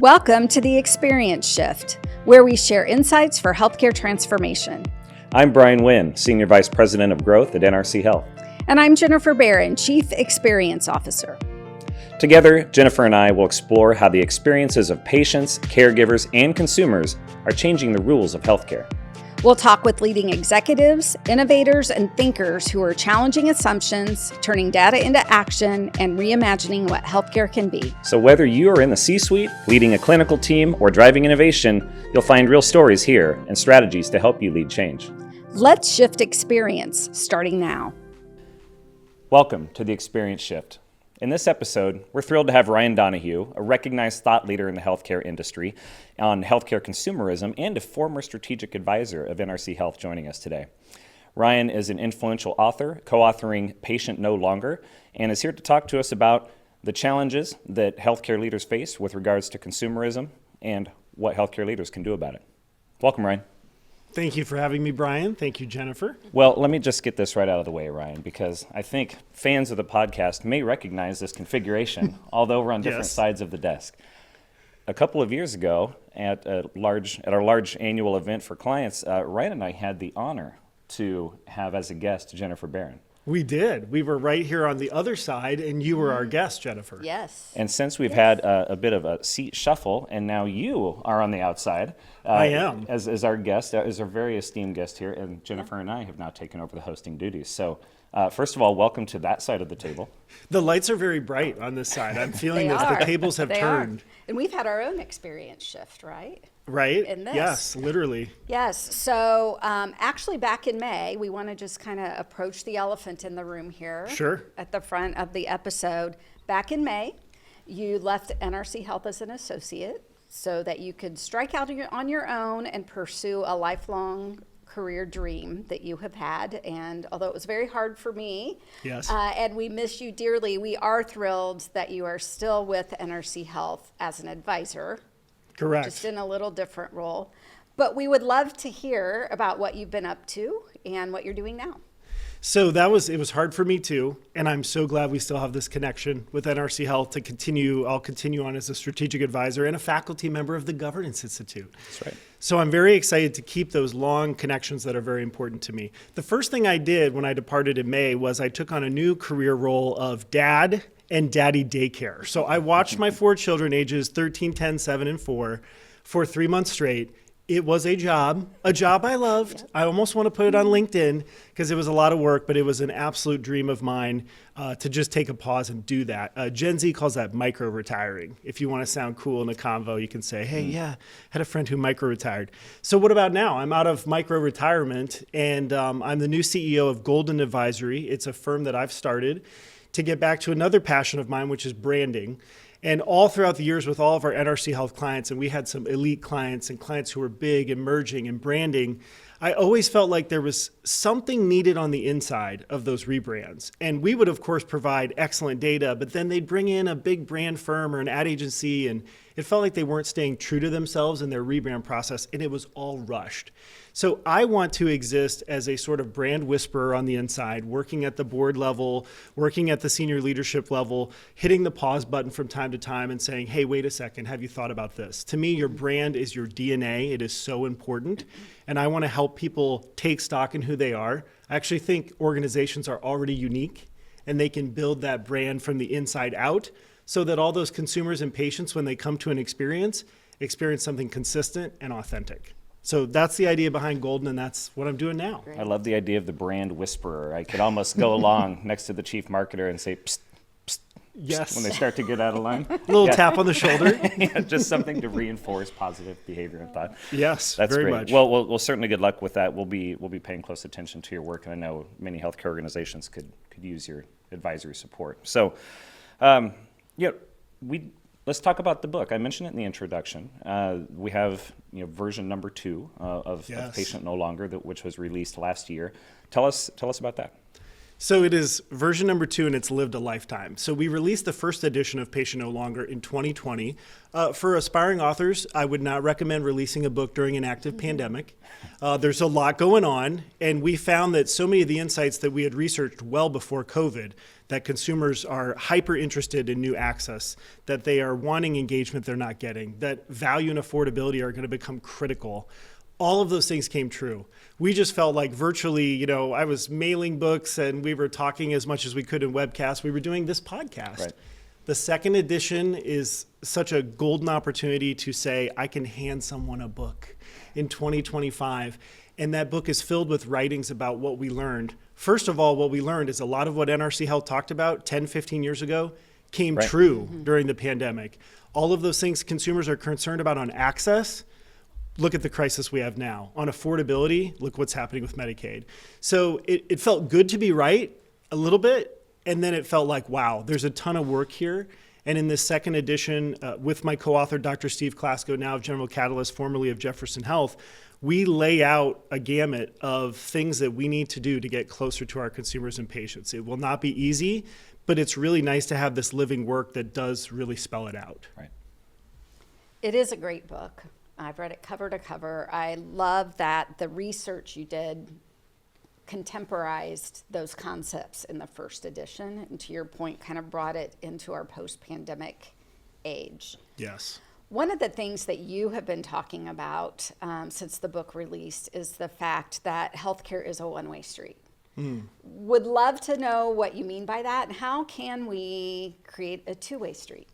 Welcome to the Experience Shift, where we share insights for healthcare transformation. I'm Brian Wynne, Senior Vice President of Growth at NRC Health. And I'm Jennifer Barron, Chief Experience Officer. Together, Jennifer and I will explore how the experiences of patients, caregivers, and consumers are changing the rules of healthcare. We'll talk with leading executives, innovators, and thinkers who are challenging assumptions, turning data into action, and reimagining what healthcare can be. So whether you are in the C-suite, leading a clinical team, or driving innovation, you'll find real stories here and strategies to help you lead change. Let's shift experience, starting now. Welcome to the Experience Shift. In this episode, we're thrilled to have Ryan Donohue, a recognized thought leader in the healthcare industry on healthcare consumerism and a former strategic advisor of NRC Health, joining us today. Ryan is an influential author, co-authoring Patient No Longer, and is here to talk to us about the challenges that healthcare leaders face with regards to consumerism and what healthcare leaders can do about it. Welcome, Ryan. Thank you for having me, Brian. Thank you, Jennifer. Well, let me just get this right out of the way, Ryan, because I think fans of the podcast may recognize this configuration, although we're on different sides of the desk. A couple of years ago, at our large annual event for clients, Ryan and I had the honor to have as a guest Jennifer Barron. We did. We were right here on the other side, and you were our guest, Jennifer. Yes. And since we've had a bit of a seat shuffle, and now you are on the outside. I am. As our guest, as our very esteemed guest here, and Jennifer and I have now taken over the hosting duties. So first of all, welcome to that side of the table. The lights are very bright on this side. I'm feeling this. The tables have turned. And we've had our own experience shift, right? Right? In this. Yes, literally. Yes. So actually back in May, we want to just kind of approach the elephant in the room here. Sure. At the front of the episode. Back in May, you left NRC Health as an associate so that you could strike out on your own and pursue a lifelong career dream that you have had. And although it was very hard for me, yes, and we miss you dearly, we are thrilled that you are still with NRC Health as an advisor. Correct. Just in a little different role. But we would love to hear about what you've been up to and what you're doing now. So it was hard for me too, and I'm so glad we still have this connection with NRC Health to continue. I'll continue on as a strategic advisor and a faculty member of the Governance Institute. That's right. So I'm very excited to keep those long connections that are very important to me. The first thing I did when I departed in May was I took on a new career role of dad and daddy daycare. So I watched my 4 children, ages 13, 10, 7, and 4, for 3 months straight. It was a job I loved. I almost want to put it on LinkedIn because it was a lot of work, but it was an absolute dream of mine to just take a pause and do that. Gen Z calls that micro-retiring. If you want to sound cool in a convo, you can say, hey, yeah, had a friend who micro-retired. So what about now? I'm out of micro-retirement, and I'm the new CEO of Golden Advisory. It's a firm that I've started to get back to another passion of mine, which is branding. And all throughout the years with all of our NRC Health clients, and we had some elite clients and clients who were big, emerging, and branding, I always felt like there was something needed on the inside of those rebrands. And we would, of course, provide excellent data, but then they'd bring in a big brand firm or an ad agency, and it felt like they weren't staying true to themselves in their rebrand process, and it was all rushed. So I want to exist as a sort of brand whisperer on the inside, working at the board level, working at the senior leadership level, hitting the pause button from time to time and saying, hey, wait a second, have you thought about this? To me, your brand is your DNA. It is so important. And I want to help people take stock in who they are. I actually think organizations are already unique, and they can build that brand from the inside out so that all those consumers and patients, when they come to an experience something consistent and authentic. So that's the idea behind Golden, and that's what I'm doing now. I love the idea of the brand whisperer. I could almost go along next to the chief marketer and say, psst, psst, yes, when they start to get out of line. A little tap on the shoulder. Yeah, just something to reinforce positive behavior and thought. Yes, that's very great. much. Well, we'll certainly good luck with that. We'll be paying close attention to your work, and I know many healthcare organizations could use your advisory support. So, let's talk about the book. I mentioned it in the introduction. We have version number 2 of Patient No Longer, which was released last year. Tell us about that. So it is version number 2, and it's lived a lifetime. So we released the first edition of Patient No Longer in 2020. For aspiring authors, I would not recommend releasing a book during an active pandemic. There's a lot going on, and we found that so many of the insights that we had researched well before COVID, that consumers are hyper interested in new access, that they are wanting engagement they're not getting, that value and affordability are going to become critical. All of those things came true. We just felt like virtually, I was mailing books and we were talking as much as we could in webcasts. We were doing this podcast. Right. The second edition is such a golden opportunity to say, I can hand someone a book in 2025. And that book is filled with writings about what we learned. First of all, what we learned is a lot of what NRC Health talked about 10, 15 years ago came true during the pandemic. All of those things consumers are concerned about on access. Look at the crisis we have now. On affordability, look what's happening with Medicaid. So it felt good to be right a little bit, and then it felt like, wow, there's a ton of work here. And in this second edition, with my co-author, Dr. Steve Klasko, now of General Catalyst, formerly of Jefferson Health, we lay out a gamut of things that we need to do to get closer to our consumers and patients. It will not be easy, but it's really nice to have this living work that does really spell it out. Right. It is a great book. I've read it cover to cover. I love that the research you did contemporized those concepts in the first edition, and to your point, kind of brought it into our post-pandemic age. Yes. One of the things that you have been talking about since the book released is the fact that healthcare is a one-way street. Would love to know what you mean by that, and how can we create a two-way street?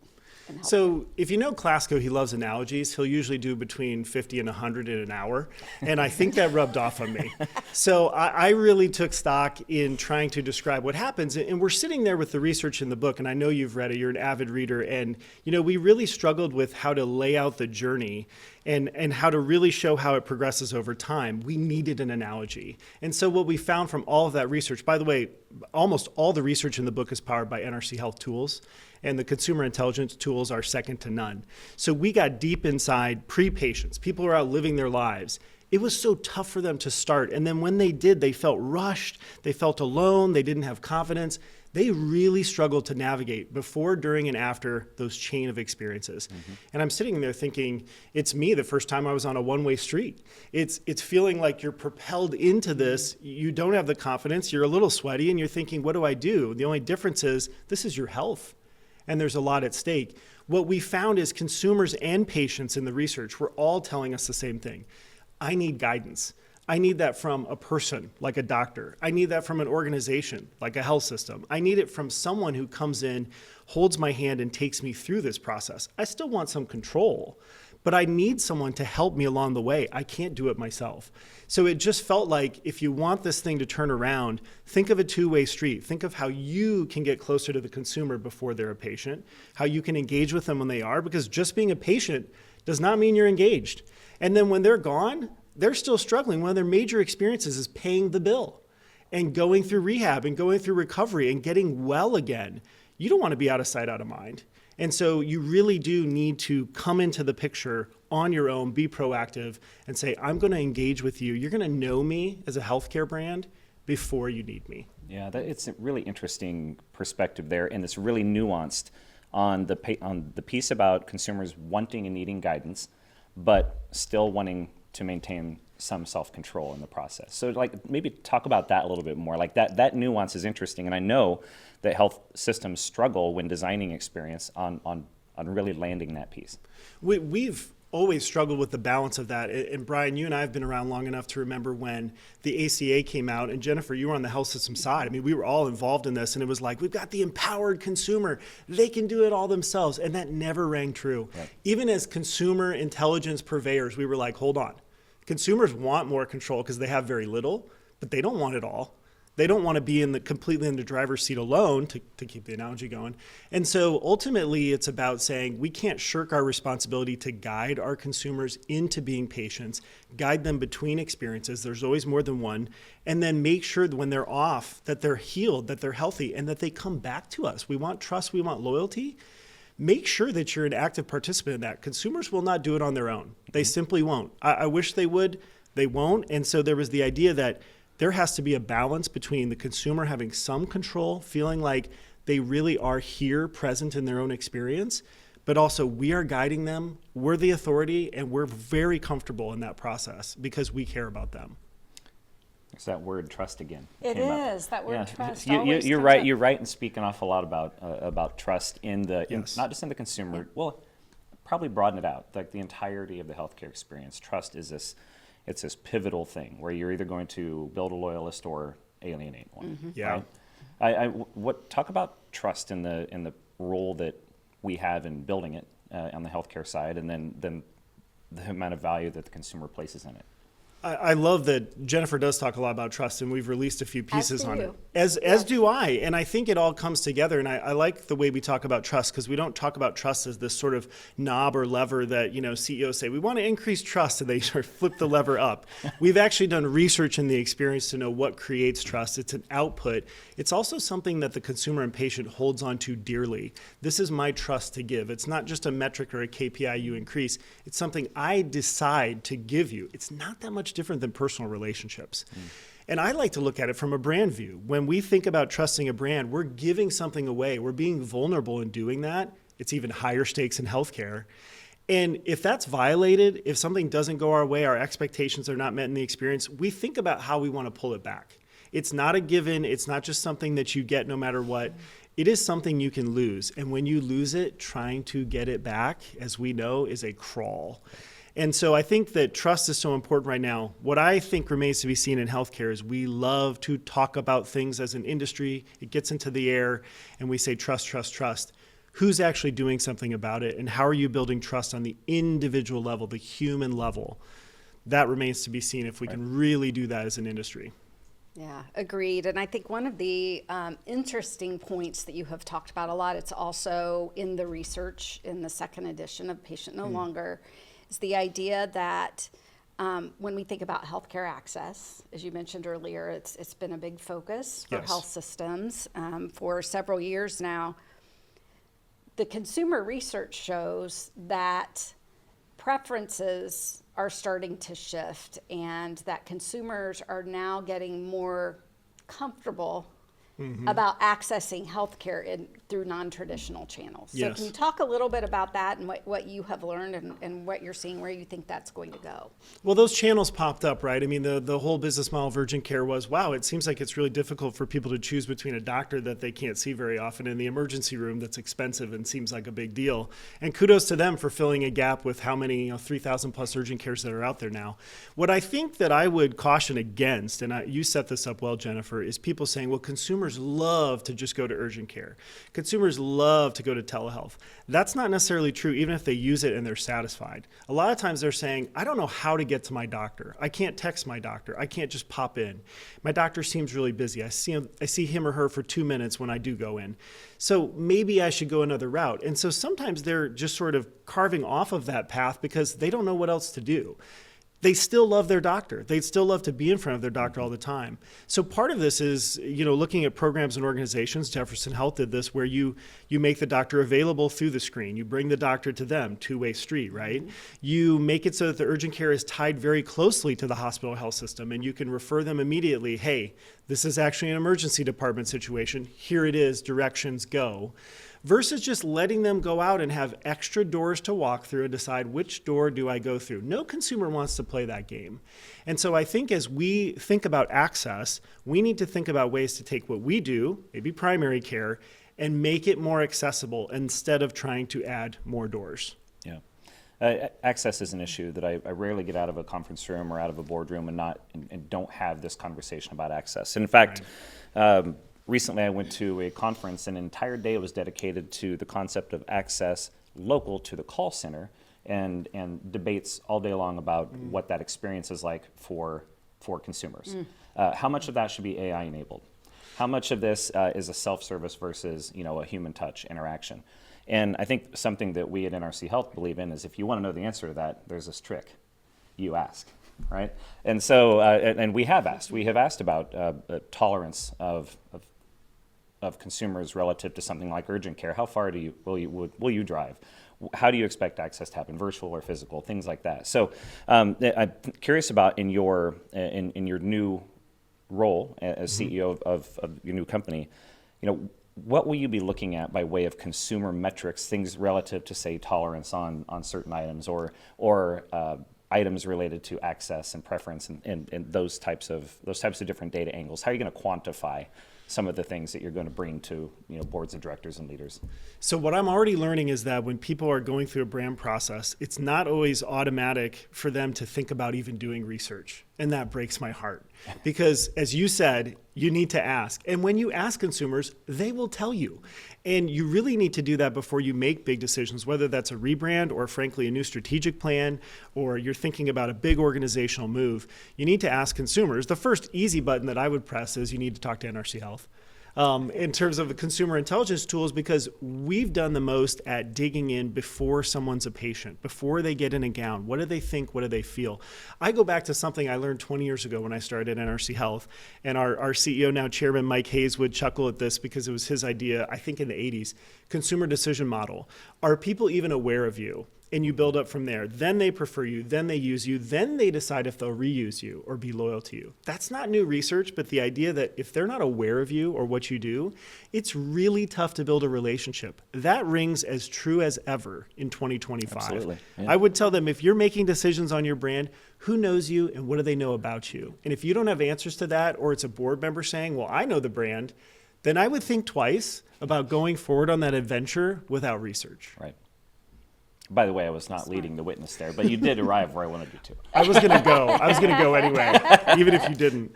So if you know Klasko, he loves analogies. He'll usually do between 50 and 100 in an hour. And I think that rubbed off on me. So I really took stock in trying to describe what happens. And we're sitting there with the research in the book, and I know you've read it, you're an avid reader. And, we really struggled with how to lay out the journey and how to really show how it progresses over time. We needed an analogy. And so what we found from all of that research, by the way, almost all the research in the book is powered by NRC Health tools, and the consumer intelligence tools are second to none. So we got deep inside pre-patients. People are out living their lives. It was so tough for them to start. And then when they did, they felt rushed. They felt alone. They didn't have confidence. They really struggled to navigate before, during, and after those chain of experiences. And I'm sitting there thinking, it's me the first time I was on a one-way street. It's feeling like you're propelled into this. You don't have the confidence. You're a little sweaty, and you're thinking, what do I do? The only difference is this is your health, and there's a lot at stake. What we found is consumers and patients in the research were all telling us the same thing. I need guidance. I need that from a person, like a doctor. I need that from an organization, like a health system. I need it from someone who comes in, holds my hand, and takes me through this process. I still want some control, but I need someone to help me along the way. I can't do it myself. So it just felt like if you want this thing to turn around, think of a two-way street. Think of how you can get closer to the consumer before they're a patient, how you can engage with them when they are, because just being a patient does not mean you're engaged. And then when they're gone, they're still struggling. One of their major experiences is paying the bill and going through rehab and going through recovery and getting well again. You don't want to be out of sight, out of mind. And so you really do need to come into the picture on your own, be proactive, and say, I'm going to engage with you. You're going to know me as a healthcare brand before you need me. Yeah, it's a really interesting perspective there, and it's really nuanced on the piece about consumers wanting and needing guidance, but still wanting to maintain some self-control in the process. So maybe talk about that a little bit more. That nuance is interesting, and I know that health systems struggle when designing experience on really landing that piece. We've always struggled with the balance of that. And Brian, you and I have been around long enough to remember when the ACA came out, and Jennifer, you were on the health system side. I mean, we were all involved in this, and it was like, we've got the empowered consumer. They can do it all themselves. And that never rang true. Right. Even as consumer intelligence purveyors, we were like, hold on. Consumers want more control because they have very little, but they don't want it all. They don't want to be completely in the driver's seat alone, to keep the analogy going. And so ultimately, it's about saying we can't shirk our responsibility to guide our consumers into being patients, guide them between experiences. There's always more than one. And then make sure that when they're off, that they're healed, that they're healthy, and that they come back to us. We want trust. We want loyalty. Make sure that you're an active participant in that. Consumers will not do it on their own. They simply won't. I wish they would. They won't. And so there was the idea that there has to be a balance between the consumer having some control, feeling like they really are here present in their own experience, but also we are guiding them, we're the authority, and we're very comfortable in that process because we care about them. It's that word trust again. It came up. is. That word trust You're always comes right. up. You're right in speaking off a lot about trust Yes. not just in the consumer. Well, probably broaden it out, like the entirety of the healthcare experience. Trust is this pivotal thing where you're either going to build a loyalist or alienate one. Yeah. Right? Talk about trust in the role that we have in building it on the healthcare side, and then the amount of value that the consumer places in it. I love that Jennifer does talk a lot about trust, and we've released a few pieces do on you. it. As do I, and I think it all comes together. And I like the way we talk about trust, because we don't talk about trust as this sort of knob or lever that CEOs say we want to increase trust, and they sort of flip the lever up. We've actually done research in the experience to know what creates trust. It's an output. It's also something that the consumer and patient holds on to dearly. This is my trust to give. It's not just a metric or a KPI you increase. It's something I decide to give you. It's not that much different than personal relationships. And I like to look at it from a brand view. When we think about trusting a brand, we're giving something away. We're being vulnerable in doing that. It's even higher stakes in healthcare. And if that's violated, if something doesn't go our way, our expectations are not met in the experience, we think about how we want to pull it back. It's not a given. It's not just something that you get no matter what. It is something you can lose. And when you lose it, trying to get it back, as we know, is a crawl. And so I think that trust is so important right now. What I think remains to be seen in healthcare is we love to talk about things as an industry. It gets into the air and we say trust, trust, trust. Who's actually doing something about it, and how are you building trust on the individual level, the human level? That remains to be seen if we can really do that as an industry. Yeah, agreed. And I think one of the interesting points that you have talked about a lot, it's also in the research in the second edition of Patient No Longer, is the idea that when we think about healthcare access, as you mentioned earlier, it's been a big focus for Yes. health systems for several years now. The consumer research shows that preferences are starting to shift, and that consumers are now getting more comfortable about accessing healthcare through non-traditional channels. So Yes. can you talk a little bit about that and what you have learned and what you're seeing, where you think that's going to go? Well, those channels popped up, right? I mean, the whole business model of urgent care was, wow, it seems like it's really difficult for people to choose between a doctor that they can't see very often in the emergency room that's expensive and seems like a big deal. And kudos to them for filling a gap with how many 3,000 plus urgent cares that are out there now. What I think that I would caution against, and you set this up well, Jennifer, is people saying, well, consumers love to just go to urgent care. Consumers love to go to telehealth. That's not necessarily true, even if they use it and they're satisfied. A lot of times they're saying, I don't know how to get to my doctor. I can't text my doctor. I can't just pop in. My doctor seems really busy. I see him or her for 2 minutes when I do go in. So maybe I should go another route. And so sometimes they're just sort of carving off of that path because they don't know what else to do. They still love their doctor. They'd still love to be in front of their doctor all the time. So part of this is, looking at programs and organizations. Jefferson Health did this, where you make the doctor available through the screen. You bring the doctor to them, two-way street, right? Mm-hmm. You make it so that the urgent care is tied very closely to the hospital health system, and you can refer them immediately. Hey, this is actually an emergency department situation. Here it is, directions, go. Versus just letting them go out and have extra doors to walk through and decide which door do I go through. No consumer wants to play that game. And so I think as we think about access, we need to think about ways to take what we do, maybe primary care, and make it more accessible instead of trying to add more doors. Yeah. Access is an issue that I rarely get out of a conference room or out of a boardroom and don't have this conversation about access. In fact, recently I went to a conference, and an entire day was dedicated to the concept of access local to the call center, and debates all day long about what that experience is like for consumers. How much of that should be AI enabled? How much of this is a self-service versus a human touch interaction? And I think something that we at NRC Health believe in is, if you want to know the answer to that, there's this trick. You ask, right? And so, and we have asked about tolerance of consumers relative to something like urgent care. How far will you drive? How do you expect access to happen, virtual or physical, things like that? So I'm curious about in your new role as CEO of your new company, what will you be looking at by way of consumer metrics, things relative to, say, tolerance on certain items or items related to access and preference and those types of different data angles? How are you going to quantify some of the things that you're going to bring to boards of directors and leaders? So what I'm already learning is that when people are going through a brand process, it's not always automatic for them to think about even doing research. And that breaks my heart because, as you said, you need to ask. And when you ask consumers, they will tell you. And you really need to do that before you make big decisions, whether that's a rebrand or, frankly, a new strategic plan, or you're thinking about a big organizational move. You need to ask consumers. The first easy button that I would press is you need to talk to NRC Health. In terms of the consumer intelligence tools, because we've done the most at digging in before someone's a patient, before they get in a gown. What do they think? What do they feel? I go back to something I learned 20 years ago when I started at NRC Health, and our CEO, now Chairman Mike Hayes, would chuckle at this because it was his idea, I think in the 80s, consumer decision model. Are people even aware of you? And you build up from there. Then they prefer you, then they use you, then they decide if they'll reuse you or be loyal to you. That's not new research, but the idea that if they're not aware of you or what you do, it's really tough to build a relationship. That rings as true as ever in 2025. Absolutely. Yeah. I would tell them, if you're making decisions on your brand, who knows you and what do they know about you? And if you don't have answers to that, or it's a board member saying, well, I know the brand, then I would think twice about going forward on that adventure without research. Right. By the way, I was not leading the witness there, but you did arrive where I wanted you to. I was going to go. I was going to go anyway, even if you didn't.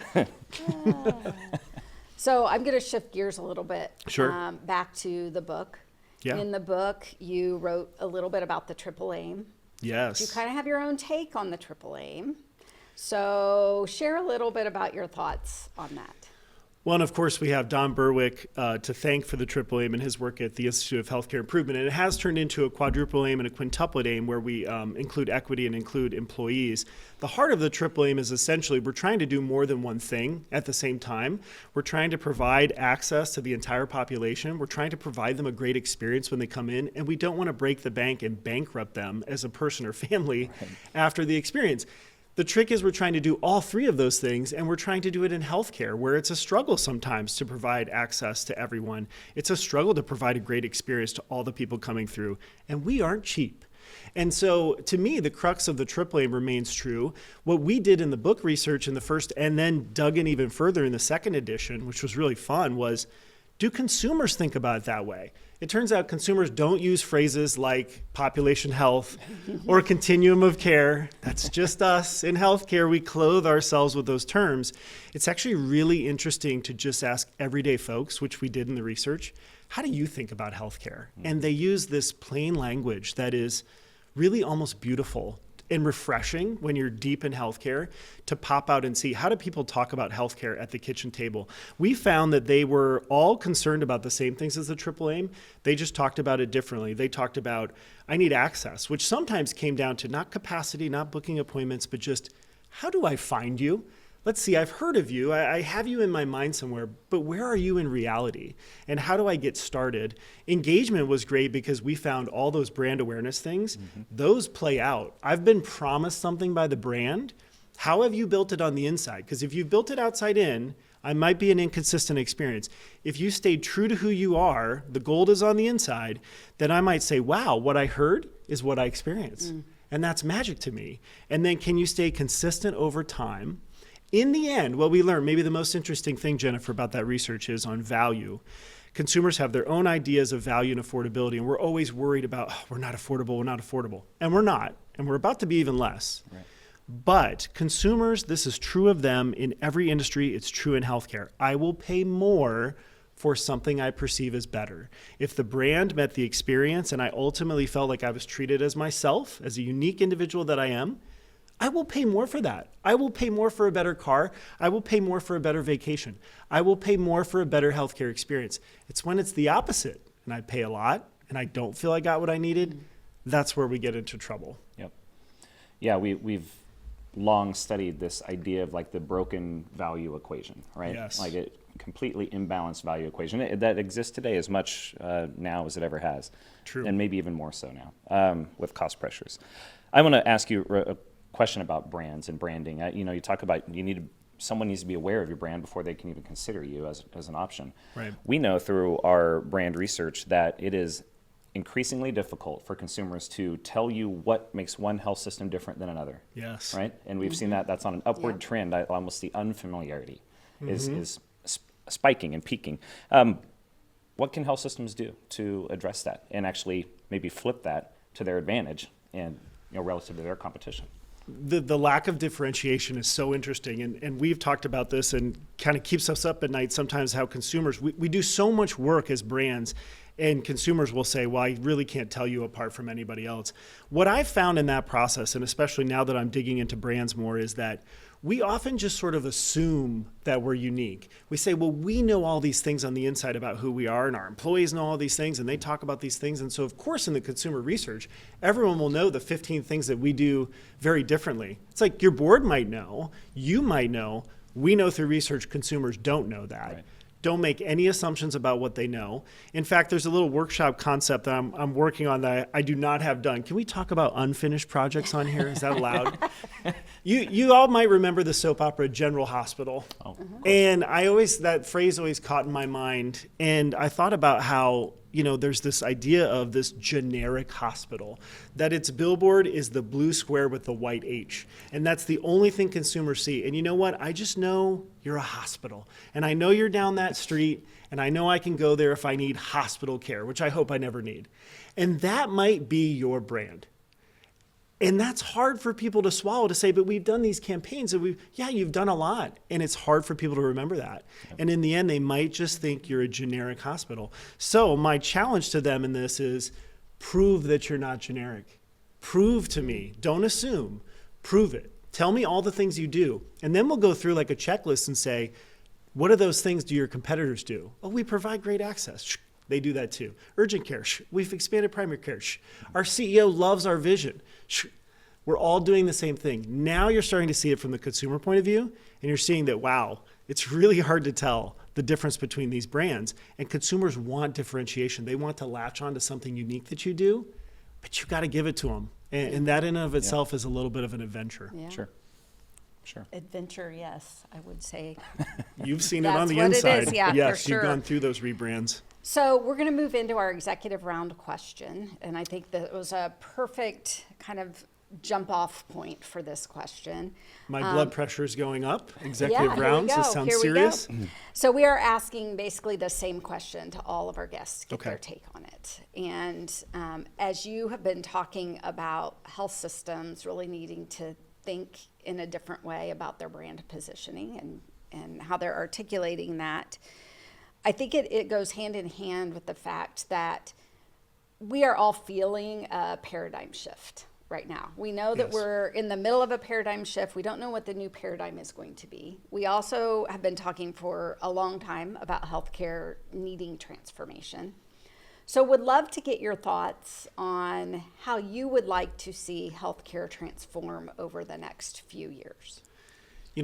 So I'm going to shift gears a little bit. Sure. Back to the book. Yeah. In the book, you wrote a little bit about the triple aim. Yes. You kind of have your own take on the triple aim. So share a little bit about your thoughts on that. Well, and of course, we have Don Berwick to thank for the triple aim and his work at the Institute of Healthcare Improvement. And it has turned into a quadruple aim and a quintuplet aim where we include equity and include employees. The heart of the triple aim is essentially we're trying to do more than one thing at the same time. We're trying to provide access to the entire population. We're trying to provide them a great experience when they come in. And we don't want to break the bank and bankrupt them as a person or family after the experience. The trick is we're trying to do all three of those things, and we're trying to do it in healthcare, where it's a struggle sometimes to provide access to everyone. It's a struggle to provide a great experience to all the people coming through, and we aren't cheap. And so, to me, the crux of the triple aim remains true. What we did in the book research in the first, and then dug in even further in the second edition, which was really fun, was, do consumers think about it that way? It turns out consumers don't use phrases like population health or continuum of care. That's just us. In healthcare, we clothe ourselves with those terms. It's actually really interesting to just ask everyday folks, which we did in the research, how do you think about healthcare? And they use this plain language that is really almost beautiful and refreshing when you're deep in healthcare to pop out and see, how do people talk about healthcare at the kitchen table? We found that they were all concerned about the same things as the triple aim. They just talked about it differently. They talked about, I need access, which sometimes came down to not capacity, not booking appointments, but just, how do I find you? Let's see, I've heard of you. I have you in my mind somewhere, but where are you in reality? And how do I get started? Engagement was great because we found all those brand awareness things. Those play out. I've been promised something by the brand. How have you built it on the inside? Because if you've built it outside in, I might be an inconsistent experience. If you stayed true to who you are, the gold is on the inside, then I might say, wow, what I heard is what I experienced. And that's magic to me. And then can you stay consistent over time? In the end, what we learned, maybe the most interesting thing, Jennifer, about that research is on value. Consumers have their own ideas of value and affordability, and we're always worried about, we're not affordable. And we're not, and we're about to be even less. Right. But consumers, this is true of them in every industry. It's true in healthcare. I will pay more for something I perceive as better. If the brand met the experience and I ultimately felt like I was treated as myself, as a unique individual that I am, I will pay more for that. I will pay more for a better car. I will pay more for a better vacation. I will pay more for a better healthcare experience. It's when it's the opposite and I pay a lot and I don't feel I got what I needed, that's where we get into trouble. Yep. Yeah, we've long studied this idea of like the broken value equation, right? Yes. Like a completely imbalanced value equation that exists today as much now as it ever has. True. And maybe even more so now with cost pressures. I want to ask you a question about brands and branding. You talk about you need to someone needs to be aware of your brand before they can even consider you as an option. Right. We know through our brand research that it is increasingly difficult for consumers to tell you what makes one health system different than another. Yes. Right? And we've seen that's on an upward trend. Almost the unfamiliarity is spiking and peaking. What can health systems do to address that and actually maybe flip that to their advantage and relative to their competition? The lack of differentiation is so interesting, and we've talked about this and kind of keeps us up at night sometimes, how consumers, we do so much work as brands, and consumers will say, well, I really can't tell you apart from anybody else. What I've found in that process, and especially now that I'm digging into brands more, is that we often just sort of assume that we're unique. We say, well, we know all these things on the inside about who we are, and our employees know all these things, and they talk about these things. And so, of course, in the consumer research, everyone will know the 15 things that we do very differently. It's like your board might know, you might know, we know through research consumers don't know that. Right. Don't make any assumptions about what they know. In fact, there's a little workshop concept that I'm working on that I do not have done. Can we talk about unfinished projects on here? Is that allowed? You all might remember the soap opera General Hospital. Oh, and that phrase always caught in my mind. And I thought about how, there's this idea of this generic hospital, that its billboard is the blue square with the white H. And that's the only thing consumers see. And you know what? I just know you're a hospital. And I know you're down that street. And I know I can go there if I need hospital care, which I hope I never need. And that might be your brand. And that's hard for people to swallow, to say, but we've done these campaigns and you've done a lot. And it's hard for people to remember that. Yep. And in the end, they might just think you're a generic hospital. So my challenge to them in this is prove that you're not generic. Prove to me, don't assume, prove it. Tell me all the things you do. And then we'll go through like a checklist and say, what of those things do your competitors do? Oh, we provide great access. They do that too. Urgent care, we've expanded primary care. Our CEO loves our vision. We're all doing the same thing. Now you're starting to see it from the consumer point of view, and you're seeing that, wow, it's really hard to tell the difference between these brands, and consumers want differentiation. They want to latch on to something unique that you do, but you've got to give it to them. And that in and of itself is a little bit of an adventure. Yeah. Sure. Adventure, yes, I would say. You've seen it on the That's what it inside. is, yeah, yes, for sure. You've gone through those rebrands. So we're going to move into our executive round question, and I think that was a perfect kind of jump off point for this question. My blood pressure is going up. Yeah, Executive here we rounds. go. This sounds Here we serious. go. So we are asking basically the same question to all of our guests to get Okay. their take on it. And as you have been talking about health systems really needing to think in a different way about their brand positioning and how they're articulating that, I think it goes hand in hand with the fact that we are all feeling a paradigm shift right now. We know that Yes. we're in the middle of a paradigm shift. We don't know what the new paradigm is going to be. We also have been talking for a long time about healthcare needing transformation. So would love to get your thoughts on how you would like to see healthcare transform over the next few years.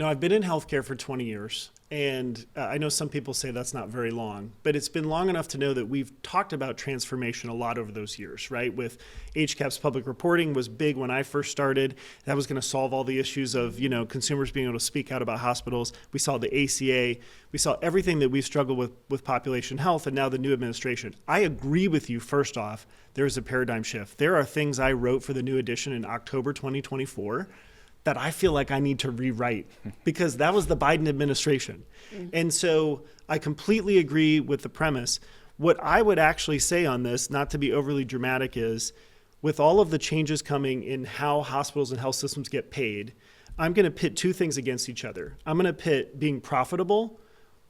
I've been in healthcare for 20 years, and I know some people say that's not very long, but it's been long enough to know that we've talked about transformation a lot over those years, right? With HCAP's public reporting was big when I first started. That was going to solve all the issues of, consumers being able to speak out about hospitals. We saw the ACA. We saw everything that we've struggled with population health, and now the new administration. I agree with you, first off, there's a paradigm shift. There are things I wrote for the new edition in October 2024 that I feel like I need to rewrite because that was the Biden administration. And so I completely agree with the premise. What I would actually say on this, not to be overly dramatic, is with all of the changes coming in how hospitals and health systems get paid, I'm going to pit two things against each other. I'm going to pit being profitable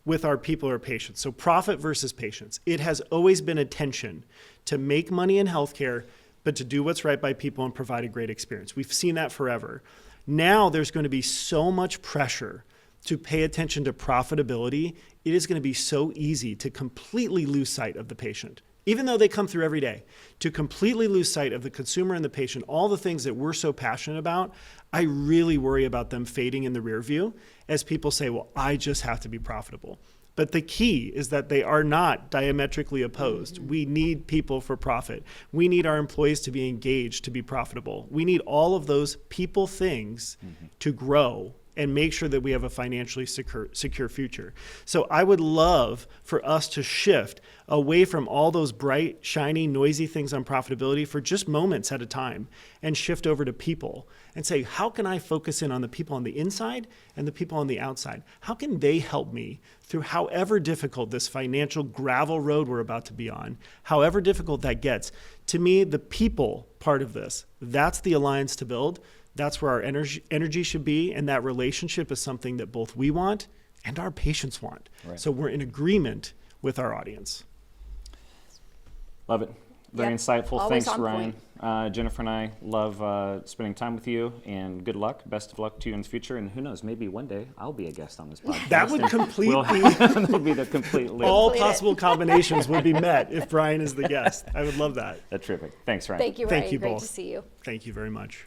with our people or patients. So profit versus patients. It has always been a tension to make money in healthcare, but to do what's right by people and provide a great experience. We've seen that forever. Now there's going to be so much pressure to pay attention to profitability. It is going to be so easy to completely lose sight of the patient, even though they come through every day, to completely lose sight of the consumer and the patient, all the things that we're so passionate about. I really worry about them fading in the rear view as people say, well, I just have to be profitable. But the key is that they are not diametrically opposed. Mm-hmm. We need people for profit. We need our employees to be engaged to be profitable. We need all of those people things to grow and make sure that we have a financially secure future. So I would love for us to shift away from all those bright, shiny, noisy things on profitability for just moments at a time and shift over to people and say, how can I focus in on the people on the inside and the people on the outside? How can they help me through however difficult this financial gravel road we're about to be on, however difficult that gets? To me, the people part of this, that's the alliance to build. That's where our energy should be. And that relationship is something that both we want and our patients want. Right. So we're in agreement with our audience. Love it. Very Yep. insightful. Always Thanks, on Ryan. Jennifer and I love spending time with you, and good luck. Best of luck to you in the future. And who knows, maybe one day I'll be a guest on this podcast. That would complete That'll be the complete list. all Complete it. possible combinations would be met if Brian is the guest. I would love that. That's terrific. Thanks, Ryan. Thank you, Ryan. Thank you Great both. to see you. Thank you very much.